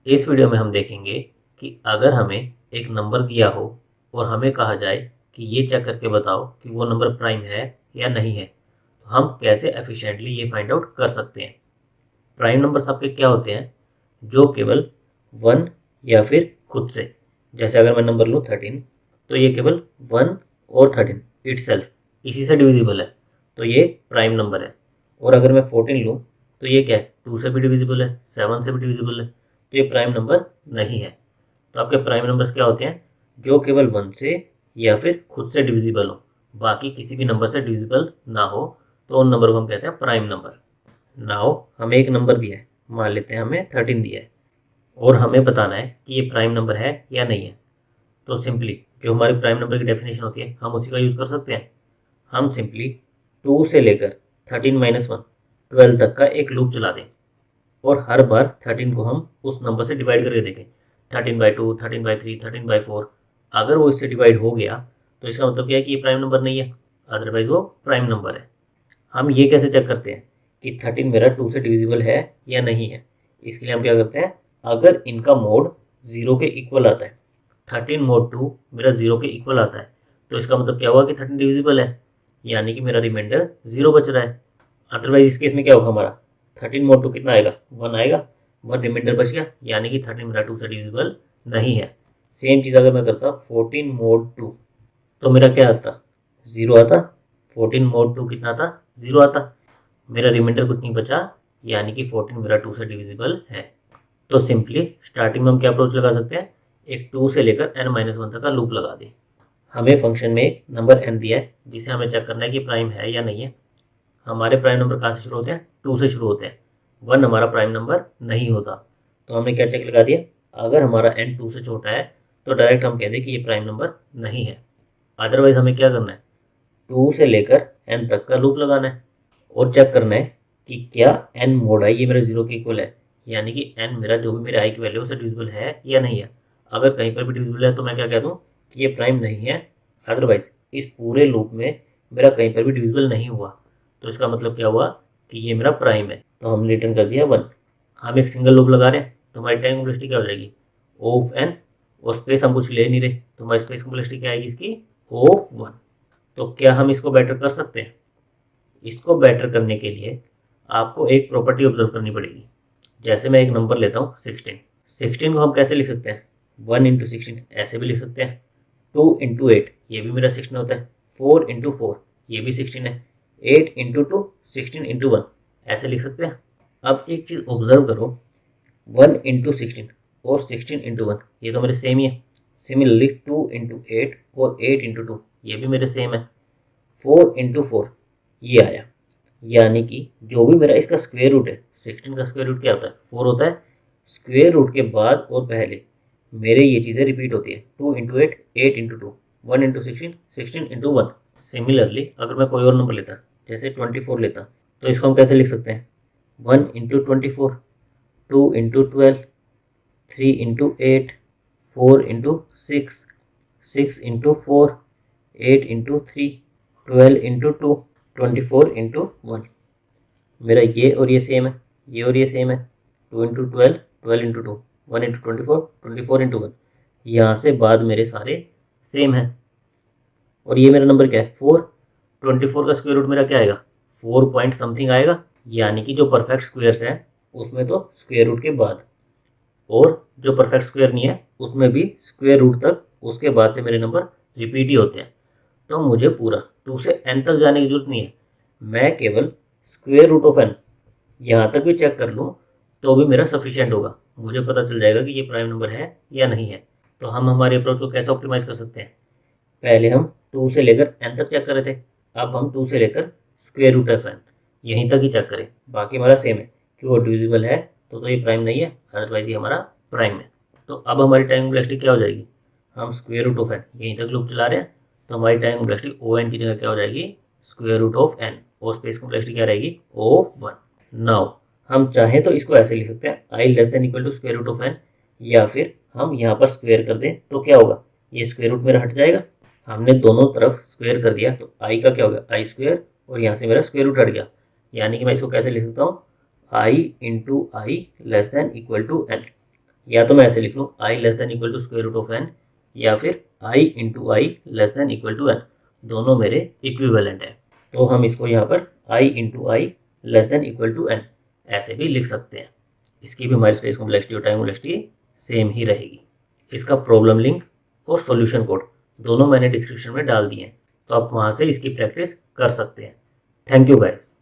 इस वीडियो में हम देखेंगे कि अगर हमें एक नंबर दिया हो और हमें कहा जाए कि ये चेक करके बताओ कि वो नंबर प्राइम है या नहीं है, तो हम कैसे एफिशिएंटली ये फाइंड आउट कर सकते हैं। प्राइम नंबर्स आपके क्या होते हैं? जो केवल 1 या फिर खुद से, जैसे अगर मैं नंबर लूँ 13, तो ये केवल 1 और 13 इटसेल्फ इसी से डिविजिबल है, तो ये प्राइम नंबर है। और अगर मैं 14 लूँ तो ये क्या है? 2 से भी डिविजिबल है, 7 से भी डिविजिबल है, तो ये प्राइम नंबर नहीं है। तो आपके प्राइम नंबर्स क्या होते हैं? जो केवल 1 से या फिर खुद से डिविजिबल हो, बाकी किसी भी नंबर से डिविजिबल ना हो, तो उन नंबर को हम कहते हैं प्राइम नंबर। नाउ हमें एक नंबर दिया है, मान लेते हैं हमें 13 दिया है, और हमें बताना है कि ये प्राइम नंबर है या नहीं है। तो सिंपली जो हमारी प्राइम नंबर की डेफिनेशन होती है, हम उसी का यूज़ कर सकते हैं। हम सिंपली 2 से लेकर 13 माइनस 1 12 तक का एक लूप चला दें, और हर बार 13 को हम उस नंबर से डिवाइड करके देखें। 13/2, 13/3, 13/4। अगर वो इससे डिवाइड हो गया तो इसका मतलब क्या है कि ये प्राइम नंबर नहीं है, अदरवाइज वो प्राइम नंबर है। हम ये कैसे चेक करते हैं कि 13 मेरा 2 से डिविजिबल है या नहीं है? इसके लिए हम क्या करते हैं, अगर इनका मोड 0 के इक्वल आता है, 13 मोड 2 मेरा 0 के इक्वल आता है, तो इसका मतलब क्या हुआ कि 13 डिविजिबल है, यानी कि मेरा रिमाइंडर 0 बच रहा है। अदरवाइज इस केस में क्या होगा हमारा? 13 मोड 2 कितना आएगा? 1 आएगा, 1 रिमाइंडर बच गया, यानी कि 13 मेरा 2 से डिविजिबल नहीं है। सेम चीज़ अगर मैं करता 14 मोड 2, तो मेरा क्या आता? 0 आता। 14 मोड 2 कितना आता? 0 आता। मेरा रिमाइंडर कुछ नहीं बचा, यानी कि 14 मेरा 2 से डिविजिबल है। तो सिंपली स्टार्टिंग में हम क्या अप्रोच लगा सकते हैं? एक 2 से लेकर n-1 तक का लूप लगा दें। हमें फंक्शन में एक नंबर n दिया है, जिसे हमें चेक करना है कि प्राइम है या नहीं है। हमारे प्राइम नंबर कहाँ से शुरू होते हैं? 2 से शुरू होते हैं। 1 हमारा प्राइम नंबर नहीं होता, तो हमने क्या चेक लगा दिया? अगर हमारा n 2 से छोटा है तो डायरेक्ट हम कह दें कि ये प्राइम नंबर नहीं है। अदरवाइज हमें क्या करना है? 2 से लेकर n तक का लूप लगाना है और चेक करना है कि क्या n मोड आई ये मेरा 0 के इक्वल है, यानी कि n मेरा जो भी मेरे आई की वैल्यू है उससे डिविजिबल है या नहीं है। अगर कहीं पर भी डिविजिबल है तो मैं क्या कह दूँ कि ये प्राइम नहीं है। अदरवाइज इस पूरे लूप में मेरा कहीं पर भी डिविजिबल नहीं हुआ, तो इसका मतलब क्या हुआ कि ये मेरा प्राइम है। तो हमने रिटर्न कर दिया 1। हम एक सिंगल लूप लगा रहे हैं, तो हमारी टाइम कॉम्प्लेक्सिटी क्या हो जाएगी? ऑफ n, और स्पेस हम कुछ ले नहीं रहे, तो हमारी स्पेस कॉम्प्लेक्सिटी क्या आएगी इसकी? ऑफ 1। तो क्या हम इसको बेटर कर सकते हैं? इसको बेटर करने के लिए आपको एक प्रॉपर्टी ऑब्जर्व करनी पड़ेगी। जैसे मैं एक नंबर लेता हूँ 16। 16 को हम कैसे लिख सकते हैं? 1 इंटू 16 ऐसे भी लिख सकते हैं। 2 इंटू 8 ये भी मेरा 16 होता है। 4 इंटू 4 ये भी 16 है। 8 इंटू 2 16 इंटू 1 ऐसे लिख सकते हैं। अब एक चीज़ ऑब्जर्व करो, 1 इंटू 16 और 16 इंटू 1 ये तो मेरे सेम ही है। सिमिलरली 2 इंटू 8 और 8 इंटू 2 ये भी मेरे सेम है। 4 इंटू 4 ये आया, यानी कि जो भी मेरा इसका स्क्वायर रूट है, 16 का स्क्वायर रूट क्या होता है? 4 होता है। स्क्वायर रूट के बाद और पहले मेरे ये चीज़ें रिपीट होती है। 2 into 8 8 into 2 1 into 16 16 into 1। Similarly अगर मैं कोई और नंबर लेता, जैसे 24 लेता, तो इसको हम कैसे लिख सकते हैं? 1 into 24, 2 into 12, 3 into 8, 4 into 6, 6 into 4, 8 into 3, 12 into 2, 24 into 1। मेरा ये और ये सेम है, ये और ये सेम है। 2 इंटू 12, 12 इंटू 2, 1 इंटू 24, 24 इंटू 1। यहाँ से बाद मेरे सारे सेम हैं। और ये मेरा नंबर क्या है? 4। 24 का स्क्वायर रूट मेरा क्या आएगा? 4 पॉइंट समथिंग आएगा, यानी कि जो परफेक्ट स्क्वायर्स हैं उसमें तो स्क्वायर रूट के बाद, और जो परफेक्ट स्क्वायर नहीं है उसमें भी स्क्वायर रूट तक उसके बाद से मेरे नंबर रिपीट ही होते हैं। तो मुझे पूरा 2 से n तक जाने की जरूरत नहीं है, मैं केवल स्क्वायर रूट ऑफ n यहाँ तक भी चेक कर लूँ तो भी मेरा सफिशिएंट होगा। मुझे पता चल जाएगा कि ये प्राइम नंबर है या नहीं है। तो हम हमारे अप्रोच को कैसे ऑप्टिमाइज़ कर सकते हैं? पहले हम 2 से लेकर n तक चेक कर रहे थे, अब हम 2 से लेकर स्क्वायर रूट ऑफ n यहीं तक ही चेक करें। बाकी हमारा सेम है कि वो डिविजिबल है तो ये प्राइम नहीं है, अदरवाइज ये हमारा प्राइम है। तो अब हमारी टाइम कॉम्प्लेक्सिटी क्या हो जाएगी? हम स्क्वायर रूट ऑफ n यहीं तक लूप चला रहे हैं, तो हमारी टाइम कॉम्प्लेक्सिटी ओ एन की जगह क्या हो जाएगी? स्क्वायर रूट ऑफ n, और स्पेस कॉम्प्लेक्सिटी क्या रहेगी? ऑफ 1। नाउ हम चाहें तो इसको ऐसे लिख सकते हैं, I less than equal to square root of n, या फिर हम यहाँ पर स्क्वायर कर दें तो क्या होगा? ये स्क्वायर रूट मेरा हट जाएगा। हमने दोनों तरफ स्क्वायर कर दिया तो आई का क्या हो गया? आई स्क्वायर, और यहाँ से मेरा स्क्वायर रूट हट गया, यानी कि मैं इसको कैसे लिख सकता हूँ? I into I less than equal to N. या तो मैं ऐसे लिख लूँ i less than equal to square root of n, या फिर i into I less than equal to n, दोनों मेरे इक्विवेलेंट है। तो हम इसको यहाँ पर i into I less than equal to n ऐसे भी लिख सकते हैं। इसकी भी हमारी स्पेस कॉम्प्लेक्सिटी और टाइम कॉम्प्लेक्सिटी सेम ही रहेगी। इसका प्रॉब्लम लिंक और सॉल्यूशन कोड दोनों मैंने डिस्क्रिप्शन में डाल दिए हैं, तो आप वहाँ से इसकी प्रैक्टिस कर सकते हैं। Thank you guys.